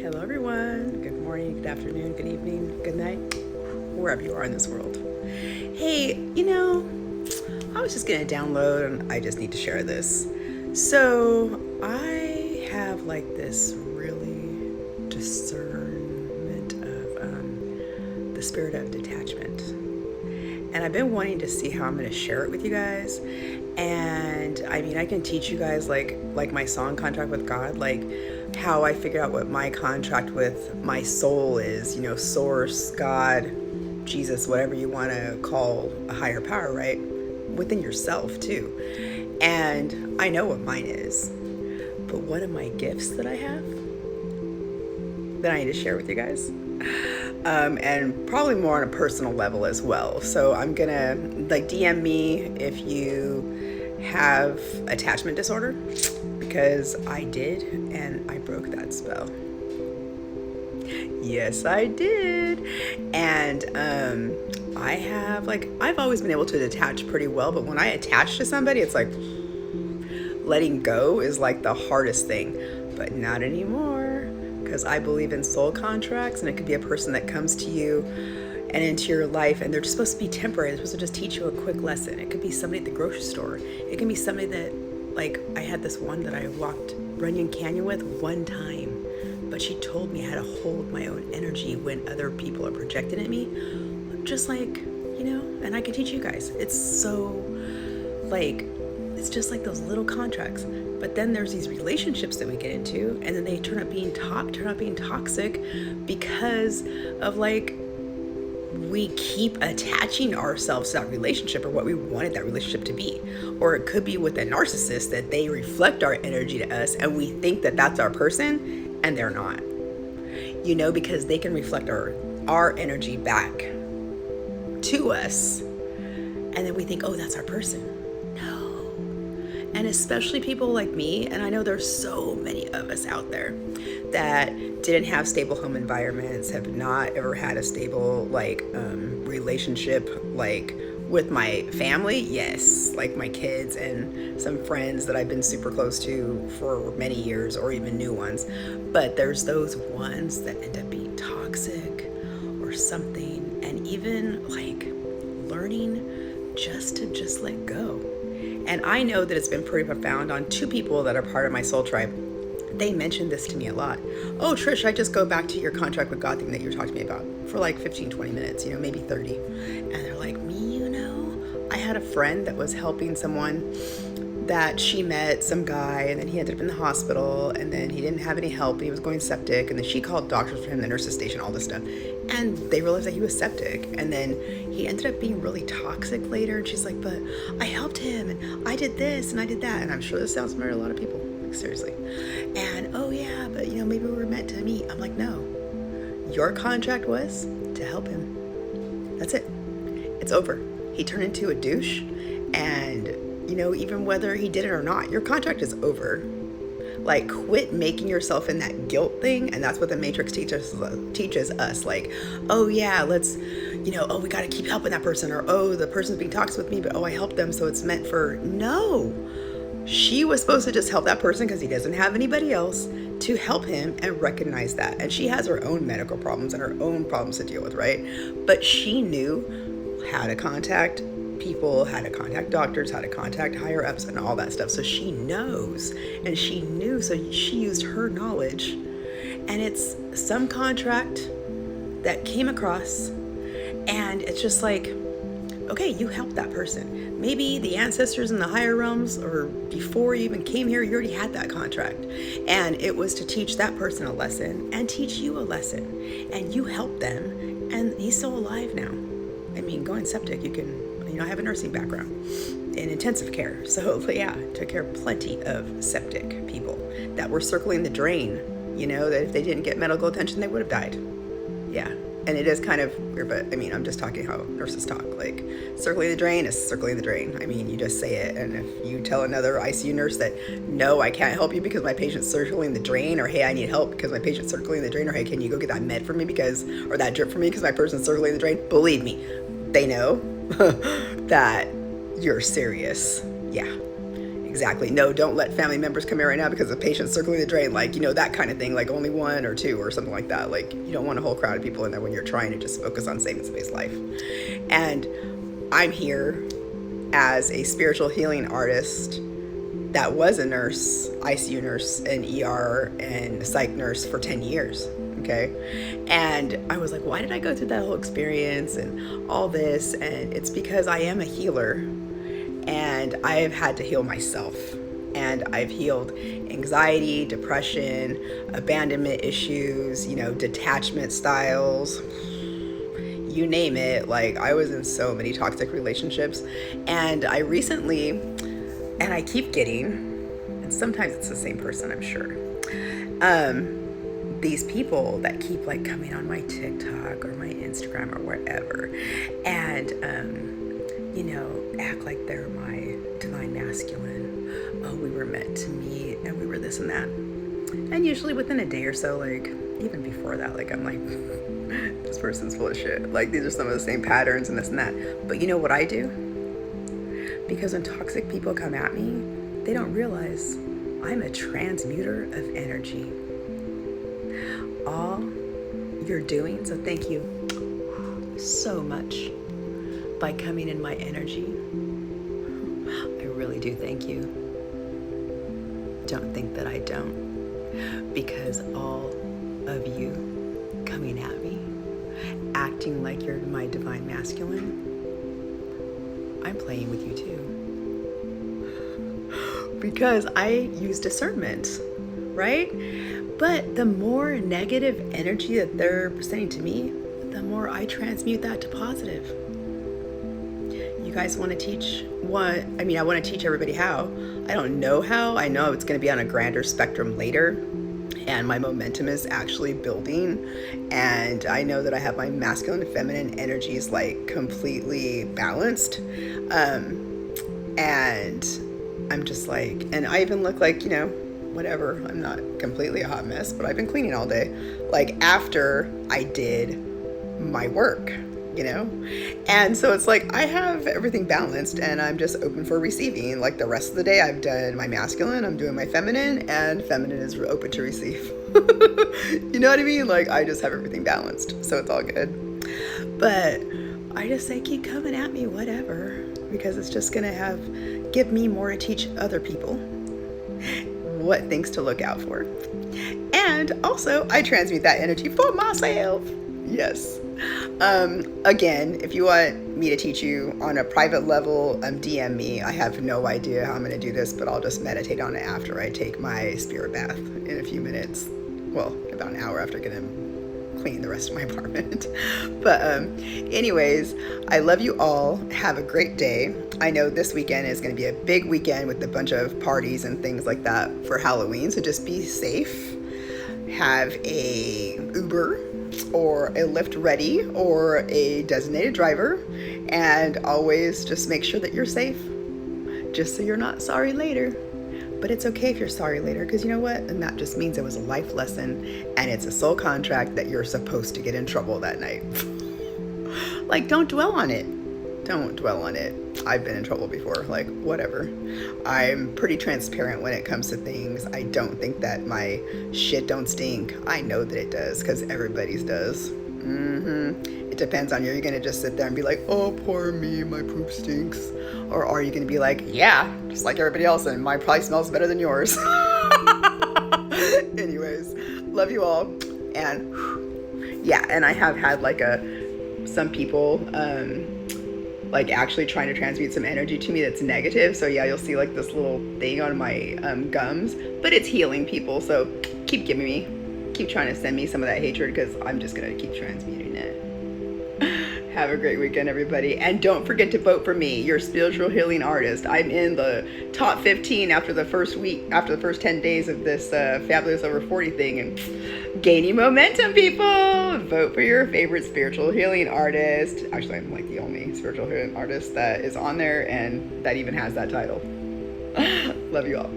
Hello, everyone. Good morning, good afternoon, good evening, good night, wherever you are in this world. Hey, I was just going to download and I just need to share this. So, I have like this really discernment of the spirit of detachment. And I've been wanting to see how I'm going to share it with you guys. And I mean, I can teach you guys like my song Contract with God, like how I figure out what my contract with my soul is, source, God, Jesus, whatever you want to call a higher power, right? Within yourself too. And I know what mine is. But one of my gifts that I have that I need to share with you guys, and probably more on a personal level as well. So I'm gonna DM me if you have attachment disorder, because I did, and I broke that spell. Yes, I did. And I have I've always been able to detach pretty well, but when I attach to somebody, it's like letting go is like the hardest thing. But not anymore, because I believe in soul contracts, and it could be a person that comes to you and into your life, and they're just supposed to be temporary. They're supposed to just teach you a quick lesson. It could be somebody at the grocery store. It can be somebody that, I had this one that I walked Runyon Canyon with one time, but she told me how to hold my own energy when other people are projecting at me. Just and I can teach you guys. It's so, it's just like those little contracts. But then there's these relationships that we get into, and then they turn out being toxic because of we keep attaching ourselves to that relationship or what we wanted that relationship to be. Or it could be with a narcissist that they reflect our energy to us and we think that that's our person, and they're not. Because they can reflect our energy back to us, and then we think, oh, that's our person. No. And especially people like me, and I know there's so many of us out there that didn't have stable home environments, have not ever had a stable relationship with my family. Yes, my kids and some friends that I've been super close to for many years, or even new ones. But there's those ones that end up being toxic or something, and even learning just to let go. And I know that it's been pretty profound on two people that are part of my soul tribe. They mentioned this to me a lot. Oh, Trish, I just go back to your contract with God thing that you were talking to me about for 15, 20 minutes, maybe 30. And they're like, me, I had a friend that was helping someone that she met, some guy, and then he ended up in the hospital, and then he didn't have any help, and he was going septic, and then she called doctors for him, the nurses station, all this stuff. And they realized that he was septic, and then he ended up being really toxic later, and she's like, but I helped him, and I did this, and I did that. And I'm sure this sounds familiar to a lot of people, seriously. And, oh yeah, but maybe we were meant to meet. I'm like, no. Your contract was to help him. That's it. It's over. He turned into a douche, and even whether he did it or not, your contract is over. Quit making yourself in that guilt thing. And that's what the Matrix teaches us. Oh yeah, let's, oh, we got to keep helping that person, or, oh, the person's being toxic with me, but, oh, I helped them, so it's meant for. No, she was supposed to just help that person because he doesn't have anybody else to help him, and recognize that. And she has her own medical problems and her own problems to deal with, right? But she knew how to contact people, how to contact doctors, how to contact higher ups, and all that stuff. So she knows, and she knew, so she used her knowledge. And it's some contract that came across, and it's just okay, you helped that person. Maybe the ancestors in the higher realms, or before you even came here, you already had that contract. And it was to teach that person a lesson and teach you a lesson. And you helped them, and he's still alive now. I mean, going septic, you can, I have a nursing background in intensive care. So yeah, took care of plenty of septic people that were circling the drain, that if they didn't get medical attention, they would have died. Yeah. And it is kind of weird, but I'm just talking how nurses talk. Circling the drain is circling the drain. You just say it. And if you tell another ICU nurse that, no, I can't help you because my patient's circling the drain, or, hey, I need help because my patient's circling the drain, or, hey, can you go get that med for me or that drip for me because my person's circling the drain? Believe me, they know that you're serious. Yeah, Exactly. No, don't let family members come here right now because the patient's circling the drain. Like, that kind of thing. Like only one or two or something like that. Like you don't want a whole crowd of people in there when you're trying to just focus on saving somebody's life. And I'm here as a spiritual healing artist that was a nurse, ICU nurse, an ER, and a psych nurse for 10 years. Okay. And I was like, why did I go through that whole experience and all this? And it's because I am a healer. And I have had to heal myself. And I've healed anxiety, depression, abandonment issues, detachment styles, you name it. Like I was in so many toxic relationships. And I recently, and I keep getting, and sometimes it's the same person, I'm sure, these people that keep like coming on my TikTok or my Instagram or wherever. And, act like they're my divine masculine. Oh, we were meant to meet and we were this and that. And usually within a day or so, like even before that, like I'm like, this person's full of shit. Like these are some of the same patterns and this and that. But you know what I do? Because when toxic people come at me, they don't realize I'm a transmuter of energy. All you're doing, so thank you so much by coming in my energy. I really do thank you. Don't think that I don't. Because all of you coming at me, acting like you're my divine masculine, I'm playing with you too. Because I use discernment, right? But the more negative energy that they're sending to me, the more I transmute that to positive. You guys want to teach what? I mean, I want to teach everybody how. I don't know how. I know it's going to be on a grander spectrum later. And my momentum is actually building. And I know that I have my masculine and feminine energies like completely balanced. And I'm just like, and I even look like, whatever. I'm not completely a hot mess, but I've been cleaning all day. Like after I did my work, And so it's like I have everything balanced and I'm just open for receiving. Like the rest of the day I've done my masculine, I'm doing my feminine, and feminine is open to receive. You know what I mean? Like I just have everything balanced. So it's all good. But I just say keep coming at me, whatever. Because it's just gonna give me more to teach other people what things to look out for. And also I transmute that energy for myself. Yes. Again, if you want me to teach you on a private level, DM me. I have no idea how I'm going to do this, but I'll just meditate on it after I take my spirit bath in a few minutes. Well, about an hour after getting clean the rest of my apartment. But anyways, I love you all. Have a great day. I know this weekend is going to be a big weekend with a bunch of parties and things like that for Halloween. So just be safe. Have a Uber or a Lyft ready or a designated driver, and always just make sure that you're safe, just so you're not sorry later. But it's okay if you're sorry later, because you know what? And that just means it was a life lesson, and it's a soul contract that you're supposed to get in trouble that night. Like, don't dwell on it. Don't dwell on it. I've been in trouble before, like whatever. I'm pretty transparent when it comes to things. I don't think that my shit don't stink. I know that it does, because everybody's does. It depends on you. Are you gonna just sit there and be like, oh, poor me, my poop stinks? Or are you gonna be like, yeah, just like everybody else, and mine probably smells better than yours? Anyways, love you all. And yeah, and I have had like some people like actually trying to transmute some energy to me that's negative. So yeah, you'll see like this little thing on my gums, but it's healing, people. So keep trying to send me some of that hatred, because I'm just gonna keep transmuting it. Have a great weekend, everybody. And don't forget to vote for me, your spiritual healing artist. I'm in the top 15 after the first 10 days of this Fabulous Over 40 thing, and gaining momentum, people. Vote for your favorite spiritual healing artist. Actually, I'm like the only spiritual healing artist that is on there and that even has that title. Love you all.